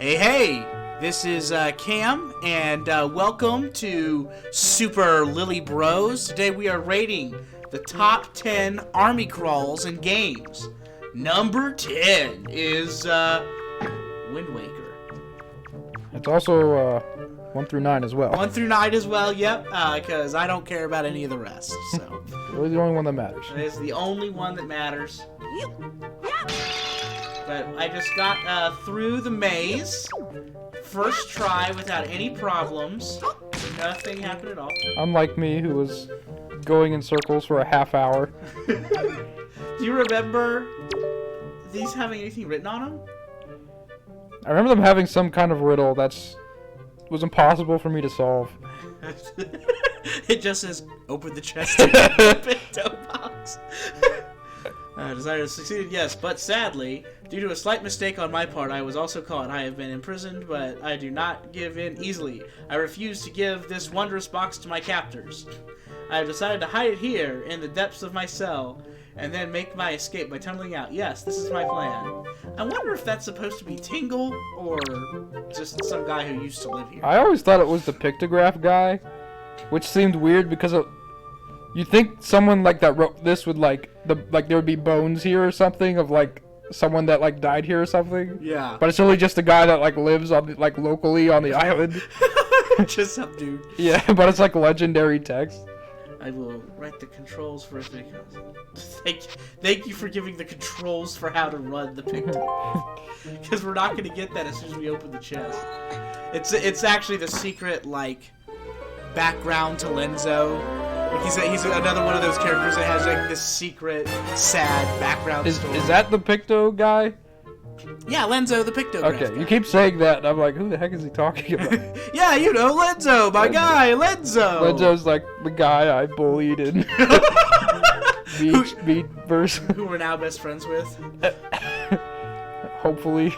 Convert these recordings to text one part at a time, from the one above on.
Hey, this is Cam, and welcome to Super Lilly Bros. Today we are rating the top 10 army crawls in games. Number 10 is Windwaker. It's also 1 through 9 as well. 1 through 9 as well, yep, because I don't care about any of the rest, so. Really the only one that matters. It is the only one that matters. But I just got through the maze. First try without any problems. Nothing happened at all. Unlike me, who was going in circles for a half hour. Do you remember these having anything written on them? I remember them having some kind of riddle was impossible for me to solve. It just says, open the chest in the pinto box. Desire succeeded, yes, but sadly, due to a slight mistake on my part, I was also caught. I have been imprisoned, but I do not give in easily. I refuse to give this wondrous box to my captors. I have decided to hide it here, in the depths of my cell, and then make my escape by tunneling out. Yes, this is my plan. I wonder if that's supposed to be Tingle, or just some guy who used to live here. I always thought it was the pictograph guy, which seemed weird because you think someone like that wrote this would there would be bones here or something of someone that died here or something. Yeah. But it's really just a guy that lives on locally on the island. Just some dude. Yeah, but it's legendary text. I will write the controls for it because thank you for giving the controls for how to run the picture. Because we're not going to get that as soon as we open the chest. It's actually the secret background to Lenzo. He's another one of those characters that has this secret, sad background story. Is that the Picto guy? Yeah, Lenzo, the Pictograph Okay, guy. You keep saying that, and I'm like, who the heck is he talking about? Yeah, Lenzo, my guy, Lenzo. Lenzo's the guy I bullied in Beach verse. Who we're now best friends with. Hopefully.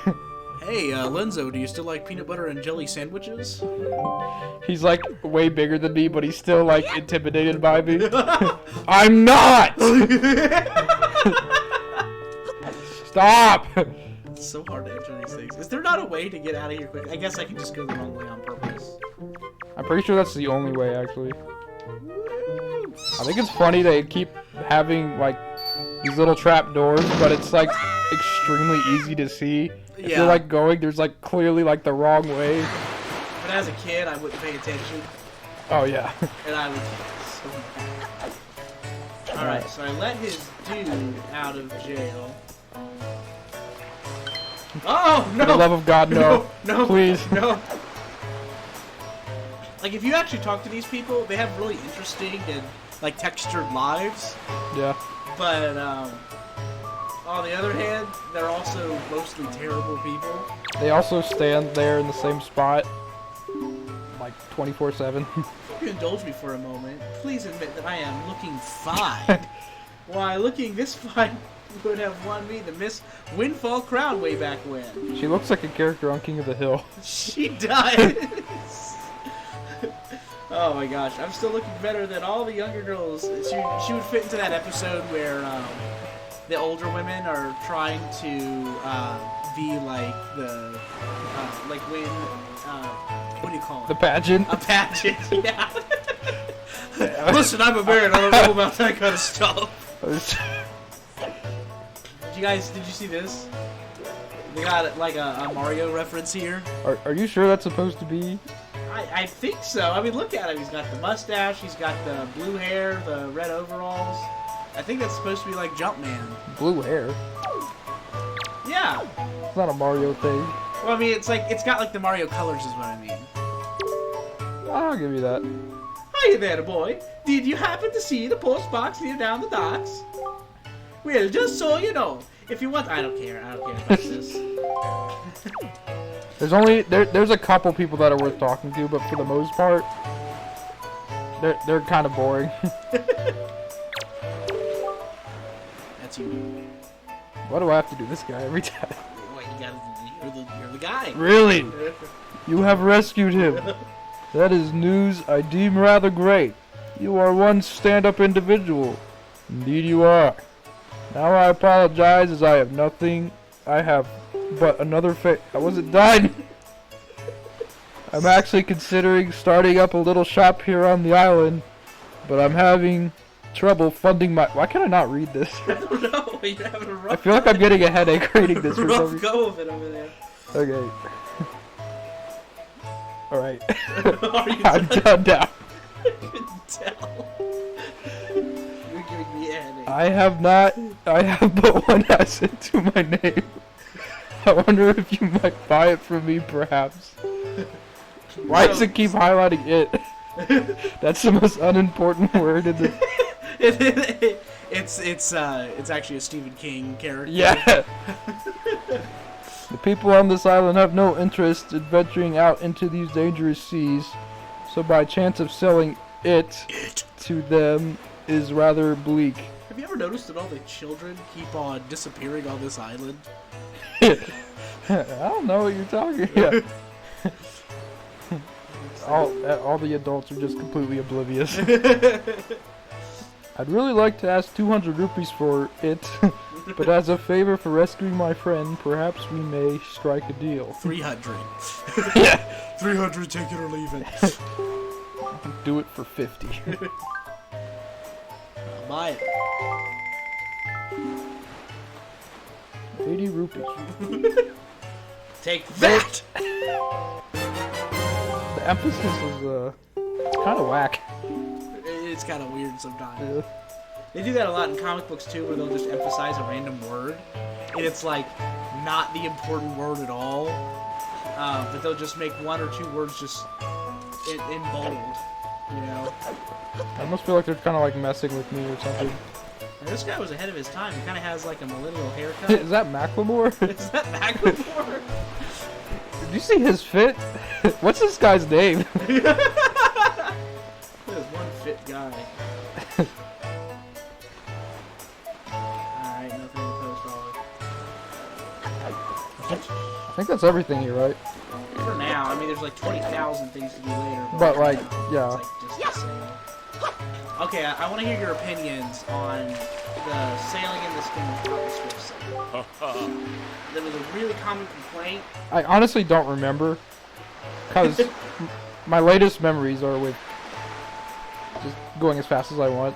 Hey, Lenzo, do you still like peanut butter and jelly sandwiches? He's way bigger than me, but he's still intimidated by me. I'm not! Stop! It's so hard to enter these things. Is there not a way to get out of here quick? I guess I can just go the wrong way on purpose. I'm pretty sure that's the only way, actually. I think it's funny they keep having, these little trap doors, but it's, extremely easy to see. If you're going, there's clearly the wrong way. But as a kid, I wouldn't pay attention. Oh yeah. And I would. All right, so I let his dude out of jail. Oh no! For the love of God, no! No! Please, no! If you actually talk to these people, they have really interesting and textured lives. Yeah. But on the other hand, they're also mostly terrible people. They also stand there in the same spot, 24/7. If you indulge me for a moment, please admit that I am looking fine. Why, looking this fine would have won me the Miss Windfall crown way back when. She looks like a character on King of the Hill. She does. Oh my gosh, I'm still looking better than all the younger girls. She would fit into that episode where the older women are trying to be when what do you call it? The pageant? A pageant, yeah. Listen, I'm a man, I don't know about that kind of stuff. Did you see this? They got a Mario reference here. Are you sure that's supposed to be? I think so. I mean, look at him. He's got the mustache, he's got the blue hair, the red overalls. I think that's supposed to be Jumpman. Blue hair? Yeah. It's not a Mario thing. Well, I mean, it's got the Mario colors is what I mean. I'll give you that. Hiya there, boy. Did you happen to see the post box near down the docks? Well, just so you know, if you want, I don't care about this. There's a couple people that are worth talking to, but for the most part, they're kind of boring. That's you. Why do I have to do this guy every time? What, you're the guy. Really? You have rescued him. That is news I deem rather great. You are one stand-up individual. Indeed you are. Now I apologize as I have nothing. I have but another I wasn't done. I'm actually considering starting up a little shop here on the island, but I'm having trouble funding my... Why can I not read this? I don't know. You're having a rough I feel like I'm getting a headache reading this for some rough reason. go of it over there. Okay. Alright. Are you I'm done now. I can tell. You're giving me a headache. I have but one asset to my name. I wonder if you might buy it from me, perhaps. Why does it keep highlighting it? That's the most unimportant word in the... It's actually a Stephen King character. Yeah! The people on this island have no interest in venturing out into these dangerous seas, so by chance of selling it to them is rather bleak. Have you ever noticed that all the children keep on disappearing on this island? I don't know what you're talking about. All the adults are just completely oblivious. I'd really like to ask 200 rupees for it, but as a favor for rescuing my friend, perhaps we may strike a deal. 300. Yeah. 300, take it or leave it. Do it for 50. I'll buy it. 80 rupees. Take that! The emphasis is kind of whack. It's kind of weird sometimes. Yeah. They do that a lot in comic books too, where they'll just emphasize a random word, and it's like not the important word at all, but they'll just make one or two words just in bold, you know. I almost feel like they're kind of like messing with me or something. And this guy was ahead of his time. He kind of has like a millennial haircut. Is that Macklemore? Is that Macklemore? Did you see his fit? What's this guy's name? There's one fit guy. Alright, nothing to post all. I think that's everything here, right? For now, I mean, there's like 20,000 things to do later. But like, yeah. It's like just a sale. Okay, I want to hear your opinions on the sailing in the skin of the Swift sale. There was a really common complaint. I honestly don't remember, because my latest memories are with just going as fast as I want.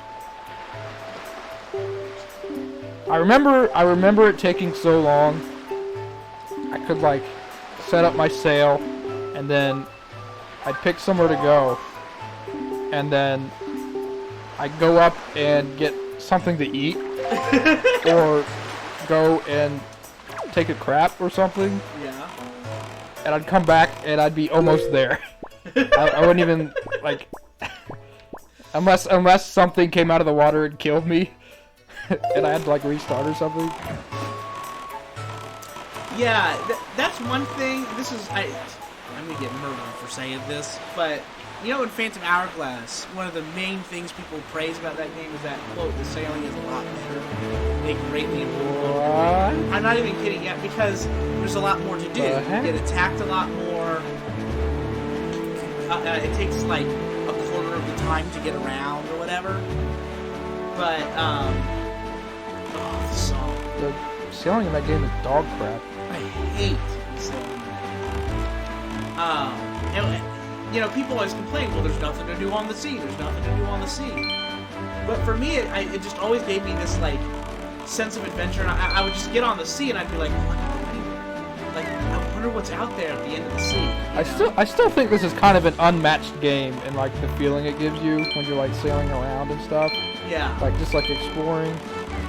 I remember it taking so long. I could like set up my sail, and then I'd pick somewhere to go, and then I'd go up and get something to eat, or go and take a crap or something. Yeah. And I'd come back and I'd be almost there. I wouldn't even like, unless something came out of the water and killed me, and I had to like restart or something. Yeah, that's one thing. This is I'm gonna get murdered for saying this, but you know, in Phantom Hourglass, one of the main things people praise about that game is that, quote, the sailing is a lot better. They greatly improved. I'm not even kidding yet, because there's a lot more to do. You get attacked a lot more. It takes like a quarter of the time to get around or whatever. But, the song. The sailing in that game is dog crap. I hate the sailing. You know, people always complain, well, there's nothing to do on the sea, there's nothing to do on the sea. But for me, it just always gave me this, like, sense of adventure, and I would just get on the sea, and I'd be like, I wonder what's out there at the end of the sea. I still think this is kind of an unmatched game, and like the feeling it gives you when you're like sailing around and stuff. Yeah. Like just like exploring.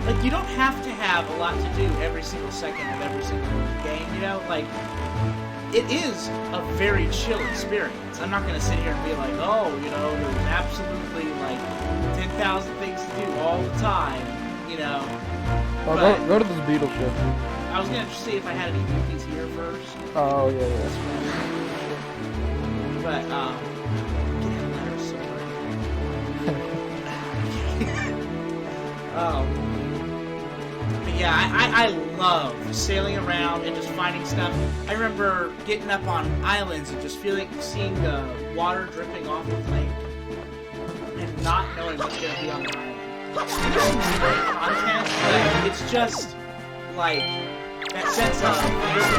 Like, you don't have to have a lot to do every single second of every single game, you know? Like, it is a very chill experience. I'm not going to sit here and be like, oh, you know, there's absolutely, like, 10,000 things to do all the time, you know? Well, go to this beetle ship. I was going to see if I had any cookies here first. Oh, yeah. But, get in there somewhere. But yeah, I love sailing around and just finding stuff. I remember getting up on islands and just seeing the water dripping off the lake and not knowing what's going to be on the island. There's some great content, but it's just like that sense of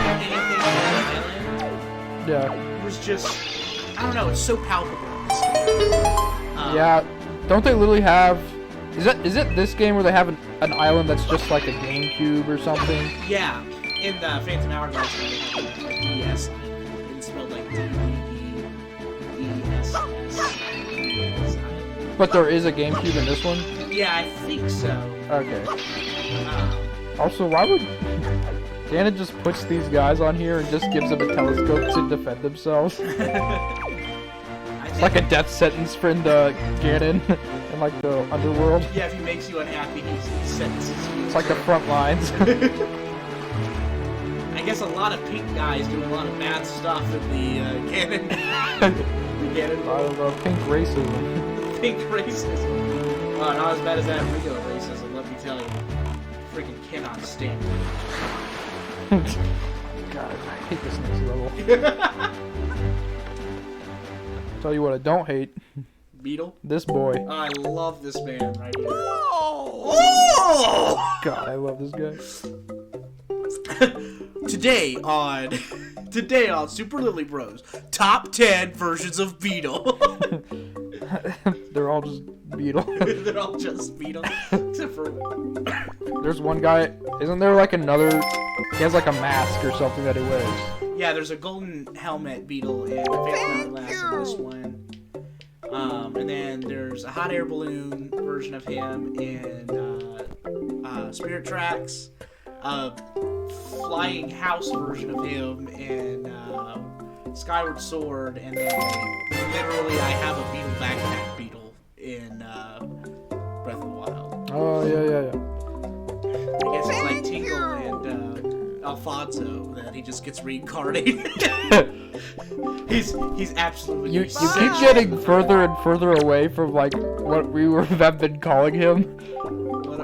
there being anything on the island. Yeah. Was just I don't know, it's so palpable. Yeah, don't they literally have? Is it this game where they have an island that's just like a GameCube or something? Yeah, in the Phantom Hourglass, they have a DS island. It's spelled like D-E-E-S-S. But there is a GameCube in this one? Yeah, I think so. Okay. Also, why would Ganon just puts these guys on here and just gives them a telescope to defend themselves? It's like a death sentence for the Ganon in like the underworld. Yeah, if he makes you unhappy, he sentences you. It's like the front lines. I guess a lot of pink guys do a lot of bad stuff in the Ganon. Ganon. I don't know, pink racism. Pink racism. Not as bad as that regular racism, let me tell you. Freaking cannot stand it. God, I hate this next level. Tell you what I don't hate. Beetle? This boy. I love this man right here. Oh! God, I love this guy. Today on Super Lilly Bros, top 10 versions of Beetle. They're all just Beetle. They're all just Beetle, except for there's one guy. Isn't there like another? He has like a mask or something that he wears. Yeah, there's a golden helmet Beetle in the Phantom Hourglass in this one. And then there's a hot air balloon version of him in Spirit Tracks. A flying house version of him in Skyward Sword, and then literally I have a Beetle backpack Beetle in Breath of the Wild. Oh yeah. I guess it's like Tingle and Alfonso that he just gets reincarnated. he's absolutely. You keep getting further and further away from like what we have been calling him.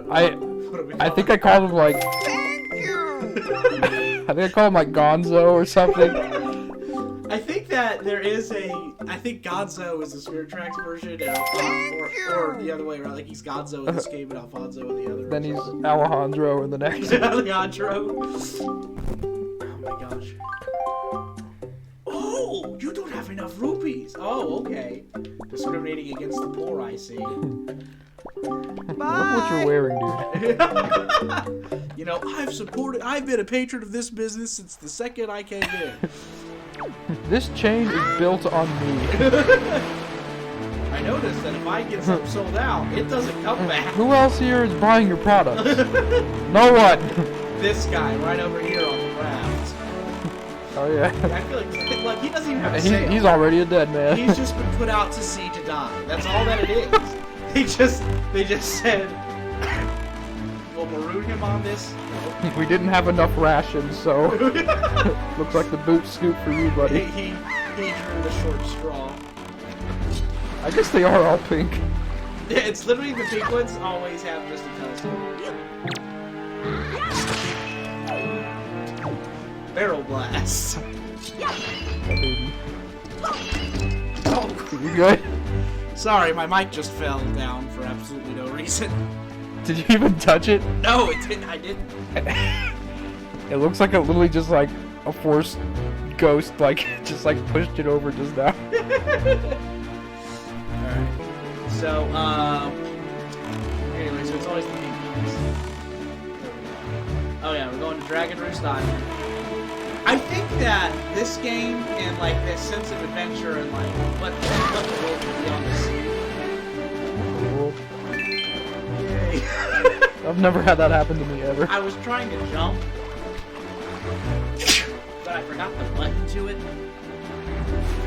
I think I called him like. I think I call him like Gonzo or something. I think that there is I think Gonzo is the Spirit Tracks version, and or the other way around. Like he's Gonzo in this game and Alfonso in the other. Then he's Alejandro in the next. Alejandro. Oh my gosh. Oh, you don't have enough rupees. Oh, okay. Discriminating against the poor, I see. Look what you're wearing, dude. You know, I've been a patron of this business since the second I came in. This chain is built on me. I noticed that if I get something sold out, it doesn't come back. Who else here is buying your products? No one. This guy right over here on the raft. Oh yeah. I feel like he doesn't even have a sale. He's already a dead man. He's just been put out to sea to die. That's all that it is. They just said, we'll maroon him on this. We didn't have enough rations, so looks like the boot scoop for you, buddy. He drew the short straw. I guess they are all pink. Yeah, it's literally the pink ones always have just a telescope. Barrel blast. Oh, you good? Sorry, my mic just fell down for absolutely no reason. Did you even touch it? No, it didn't. I didn't. It looks like it literally just like a force ghost, like just like pushed it over just now. Alright. So, anyway, so it's always the pink ones. Oh yeah, we're going to Dragon Roost Island. I think that this game and like this sense of adventure and like what the world can be on the sea. Yay. I've never had that happen to me ever. I was trying to jump, but I forgot the button to it.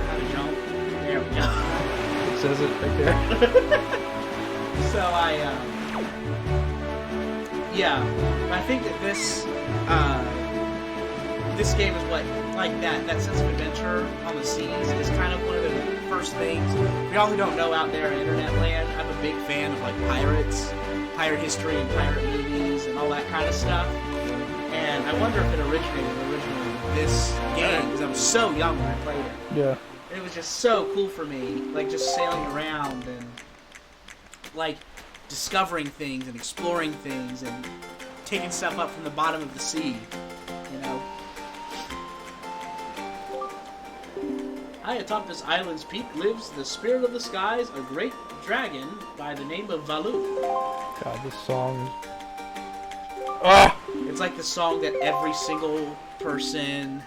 How to jump. There we go. It says it right there. So I think that this game is what, like that sense of adventure on the seas is kind of one of the first things. For y'all who don't know out there in internet land, I'm a big fan of like pirates, pirate history and pirate movies and all that kind of stuff. And I wonder if it originated originally with this game, because I was so young when I played it. Yeah. It was just so cool for me, like just sailing around and like discovering things and exploring things and taking stuff up from the bottom of the sea, you know. High atop this island's peak lives the spirit of the skies, a great dragon by the name of Valu. God, this song is... Ah! It's like the song that every single person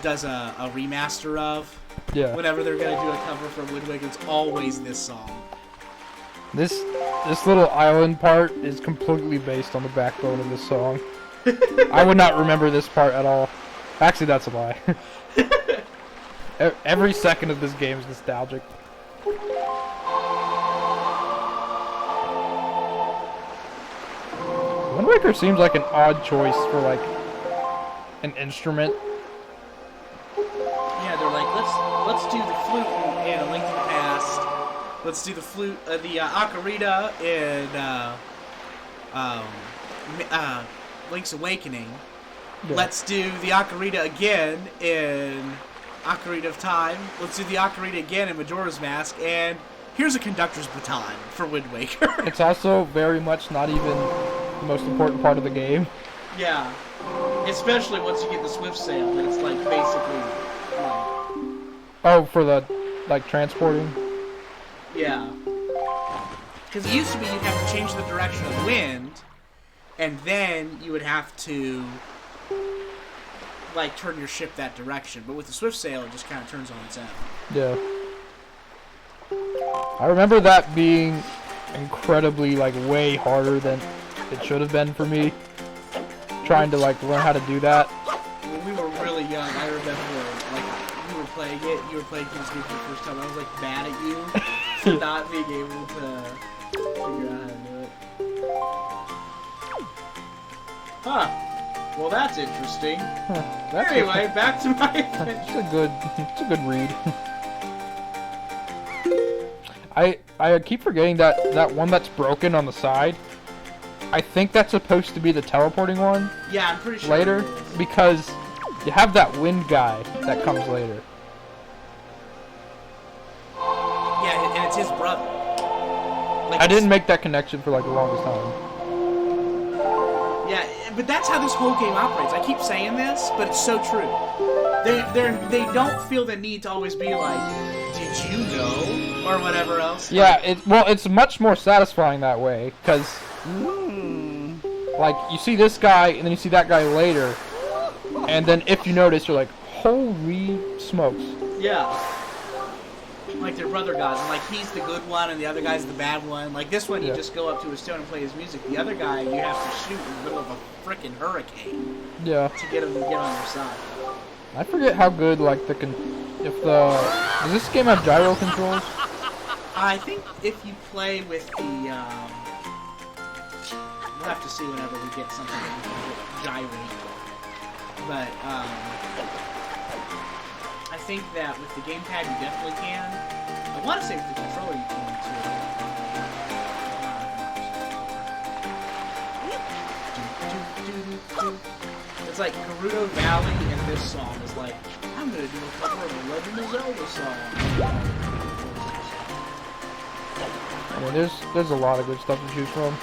does a remaster of. Yeah. Whenever they're gonna do a cover for Windwaker, it's always this song. This little island part is completely based on the backbone of this song. I would not remember this part at all. Actually, that's a lie. Every second of this game is nostalgic. Windwaker seems like an odd choice for like an instrument. Yeah, they're like, let's do the flute in A Link to the Past. Let's do the flute, the ocarina in Link's Awakening. Yeah. Let's do the ocarina again in Ocarina of Time. Let's do the ocarina again in Majora's Mask. And here's a conductor's baton for Wind Waker. It's also very much not even the most important part of the game. Yeah. Especially once you get the Swift Sail, then it's like basically like... Oh, for the, like, transporting? Yeah. Because it used to be you'd have to change the direction of the wind, and then you would have to, like, turn your ship that direction. But with the Swift Sail, it just kind of turns on its own. Yeah. I remember that being incredibly, like, way harder than it should have been for me. Trying to, like, learn how to do that. When we were really young, I remember, like, you were playing it, you were playing King's Game for the first time, I was, like, mad at you for not being able to figure out how to do it. Huh. Well, that's interesting. Huh. That's Anyway, back to my adventure. It's a good read. I keep forgetting that one that's broken on the side. I think that's supposed to be the teleporting one. Yeah, I'm pretty sure. Later, because you have that wind guy that comes later. Yeah, and it's his brother. Like, I didn't make that connection for like the longest time. Yeah, but that's how this whole game operates. I keep saying this, but it's so true. They don't feel the need to always be like, did you know? Or whatever else. Yeah, it's much more satisfying that way, because like, you see this guy, and then you see that guy later, and then if you notice, you're like, holy smokes. Yeah. Like their brother gods, and like he's the good one, and the other guy's the bad one. Like this one, you just go up to a stone and play his music. The other guy, you have to shoot in the middle of a frickin' hurricane. Yeah. To get him to get on your side. I forget how good, like, does this game have gyro controls? I think if you play with the, we'll have to see whenever we get something that we can gyrate. But, I think that with the gamepad you definitely can. I want to say with the controller you can too. It's like Gerudo Valley and this song is like, I'm gonna do a cover of a Legend of Zelda song. I mean, there's a lot of good stuff to choose from.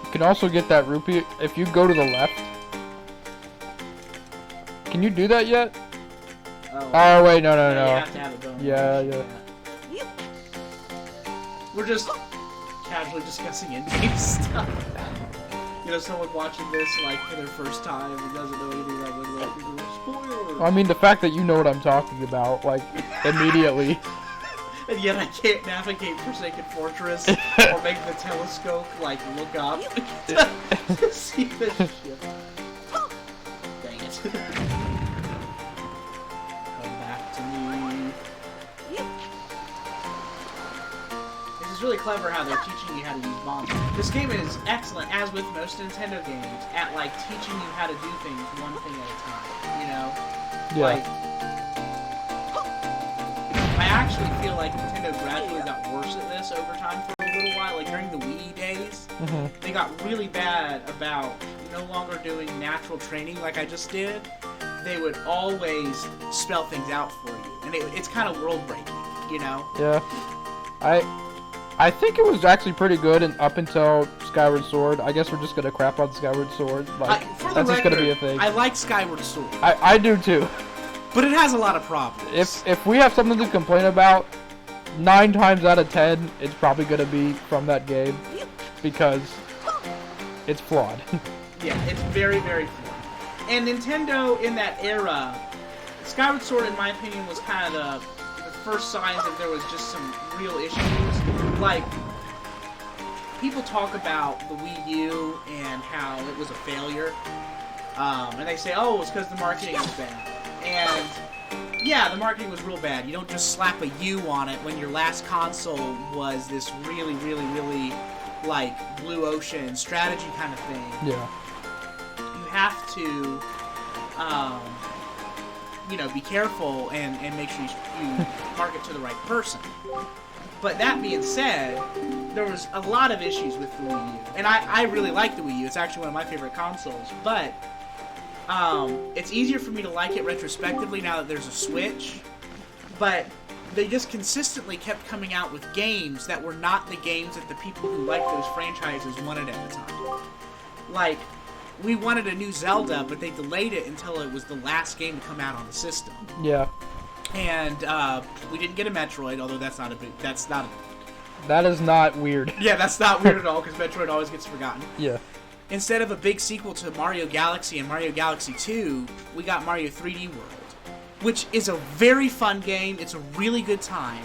You can also get that rupee if you go to the left. Can you do that yet? Oh wait, no. You have to have a bonus. Yeah. We're just casually discussing in-game stuff. You know, someone watching this like for their first time and doesn't know anything about Windwaker. Spoilers. I mean, the fact that you know what I'm talking about, like, immediately. And yet I can't navigate Forsaken Fortress or make the telescope like look up to see the ship. Dang it. Come back to me. This is really clever how they're teaching you how to use bombs. This game is excellent, as with most Nintendo games, at like teaching you how to do things one thing at a time. You know? Yeah. Like, I actually feel like Nintendo gradually got worse at this over time for a little while. Like during the Wii days, they got really bad about no longer doing natural training like I just did. They would always spell things out for you, and it's kind of world breaking, you know? Yeah. I think it was actually pretty good and up until Skyward Sword. I guess we're just gonna crap on Skyward Sword. Like, that's just gonna be a thing. I like Skyward Sword. I do too. But it has a lot of problems. If we have something to complain about, 9 times out of 10, it's probably gonna be from that game because it's flawed. Yeah, it's very, very flawed. And Nintendo in that era, Skyward Sword, in my opinion, was kind of the first signs that there was just some real issues. Like, people talk about the Wii U and how it was a failure. And they say, oh, it's because the marketing was bad. And, yeah, the marketing was real bad. You don't just slap a U on it when your last console was this really, really, really, like, blue ocean strategy kind of thing. Yeah. You have to, you know, be careful and make sure you market to the right person. But that being said, there was a lot of issues with the Wii U. And I really like the Wii U. It's actually one of my favorite consoles. But it's easier for me to like it retrospectively now that there's a Switch. But they just consistently kept coming out with games that were not the games that the people who liked those franchises wanted at the time. Like, we wanted a new Zelda, but they delayed it until it was the last game to come out on the system. Yeah. And we didn't get a Metroid, although that is not weird. Yeah, that's not weird at all, because Metroid always gets forgotten. Yeah. Instead of a big sequel to Mario Galaxy and Mario Galaxy 2, we got Mario 3D World, which is a very fun game. It's a really good time.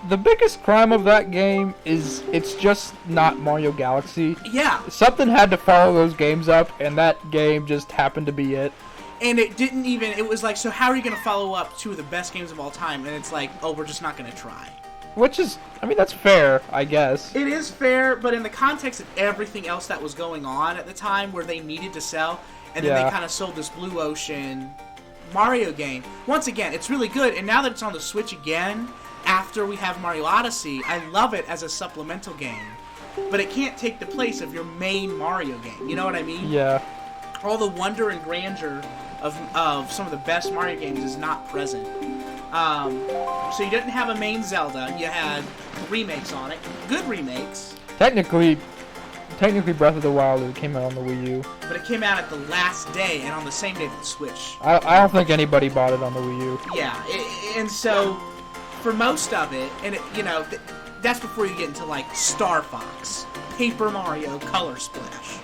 The biggest crime of that game is it's just not Mario Galaxy. Yeah. Something had to follow those games up, and that game just happened to be it. And it didn't even, it was like, so how are you going to follow up 2 of the best games of all time? And it's like, oh, we're just not going to try. Which is, I mean, that's fair, I guess. It is fair, but in the context of everything else that was going on at the time where they needed to sell, and then they kind of sold this Blue Ocean Mario game. Once again, it's really good, and now that it's on the Switch again, after we have Mario Odyssey, I love it as a supplemental game. But it can't take the place of your main Mario game, you know what I mean? Yeah. All the wonder and grandeur of some of the best Mario games is not present. So you didn't have a main Zelda. You had remakes on it. Good remakes. Technically Breath of the Wild came out on the Wii U. But it came out at the last day and on the same day that the Switch. I don't think anybody bought it on the Wii U. Yeah, and so for most of it, and you know, that's before you get into like Star Fox, Paper Mario, Color Splash.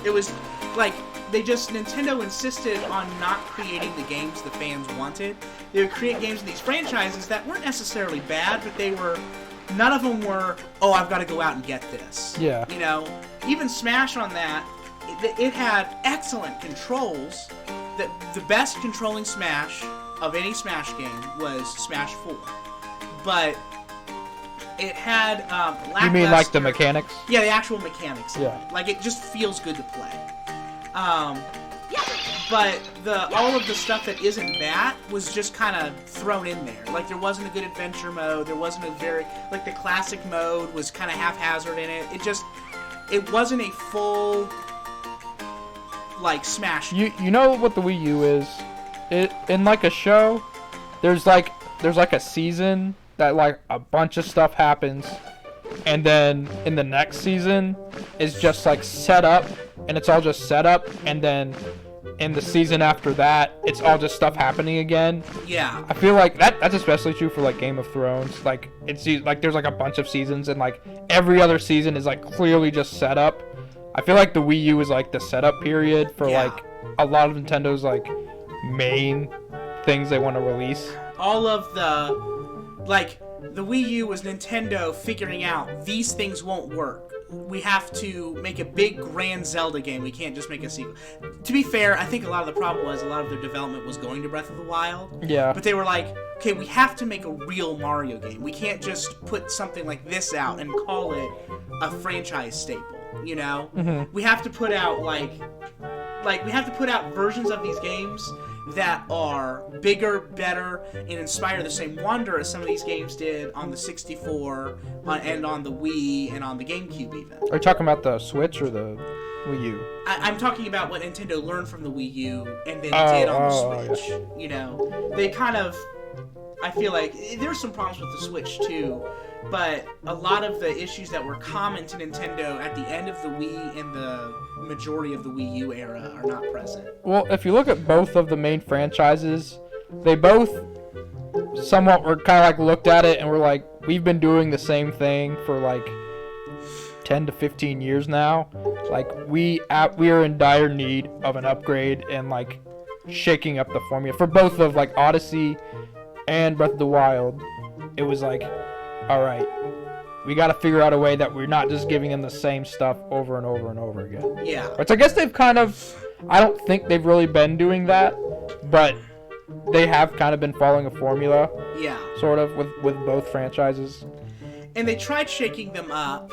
It was like Nintendo insisted on not creating the games the fans wanted. They would create games in these franchises that weren't necessarily bad, but none of them were, oh, I've got to go out and get this. Yeah. You know, even Smash on that, it had excellent controls. The best controlling Smash of any Smash game was Smash 4. But it had lackluster... You mean like the mechanics? Yeah, the actual mechanics. Yeah. Like, it just feels good to play. But all of the stuff that isn't that was just kind of thrown in there. Like, there wasn't a good adventure mode. There wasn't like, the classic mode was kind of haphazard in it. It wasn't a full, like, Smash. You know what the Wii U is? In like a show, there's like a season that like a bunch of stuff happens, and then in the next season is just like set up, and it's all just set up, and then in the season after that, it's all just stuff happening again. Yeah. I feel like that's especially true for like Game of Thrones. Like it's like there's like a bunch of seasons, and like every other season is like clearly just set up. I feel like the Wii U is like the setup period for like a lot of Nintendo's like main things they want to release. All of the Wii U was Nintendo figuring out these things won't work. We have to make a big grand Zelda game. We can't just make a sequel. To be fair, I think a lot of the problem was a lot of their development was going to Breath of the Wild. Yeah. But they were like, okay, we have to make a real Mario game. We can't just put something like this out and call it a franchise staple, you know? Mm-hmm. We have to put out we have to put out versions of these games that are bigger, better, and inspire the same wonder as some of these games did on the 64 and on the Wii and on the GameCube even. Are you talking about the Switch or the Wii U? I'm talking about what Nintendo learned from the Wii U and then did on the Switch. Yeah. You know, they kind of I feel like there's some problems with the Switch too, but a lot of the issues that were common to Nintendo at the end of the Wii and the majority of the Wii U era are not present. Well, if you look at both of the main franchises, they both somewhat were kind of like looked at it and were like, we've been doing the same thing for like 10 to 15 years now. Like we are in dire need of an upgrade and like shaking up the formula for both of like Odyssey and Breath of the Wild. It was like, all right, we got to figure out a way that we're not just giving them the same stuff over and over and over again. Yeah. Which I guess they've kind of, I don't think they've really been doing that, but they have kind of been following a formula. Yeah. Sort of with both franchises. And they tried shaking them up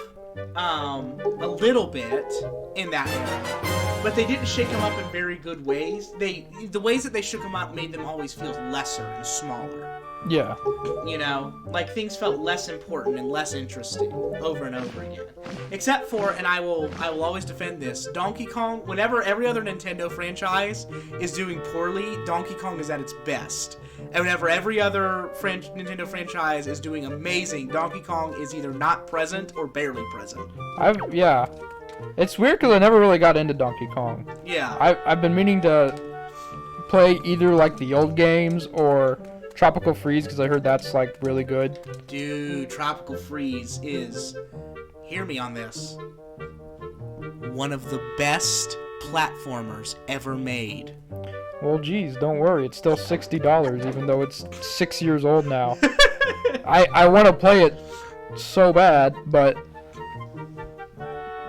a little bit in that era, but they didn't shake them up in very good ways. The ways that they shook them up made them always feel lesser and smaller. Yeah. You know, like things felt less important and less interesting over and over again. Except for, and I will always defend this, Donkey Kong. Whenever every other Nintendo franchise is doing poorly, Donkey Kong is at its best. And whenever every other Nintendo franchise is doing amazing, Donkey Kong is either not present or barely present. Yeah. It's weird because I never really got into Donkey Kong. Yeah. I've been meaning to play either like the old games or Tropical Freeze because I heard that's like really good. Dude, Tropical Freeze is, hear me on this, one of the best platformers ever made. Well, geez, don't worry. It's still $60, even though it's 6 years old now. I want to play it so bad, but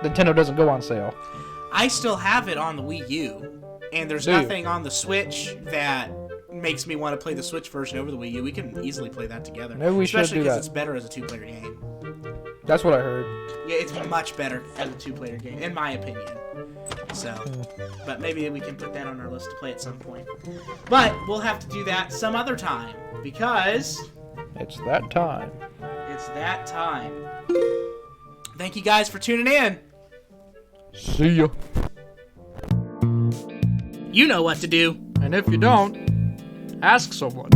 Nintendo doesn't go on sale. I still have it on the Wii U, and there's nothing on the Switch that makes me want to play the Switch version over the Wii U. We can easily play that together. Maybe we should do especially that. because it's better as a two-player game. That's what I heard. Yeah, it's much better as a two-player game, in my opinion. So, but maybe we can put that on our list to play at some point. But we'll have to do that some other time, because It's that time. it's that time. Thank you guys for tuning in. See ya. You know what to do. And if you don't, ask someone.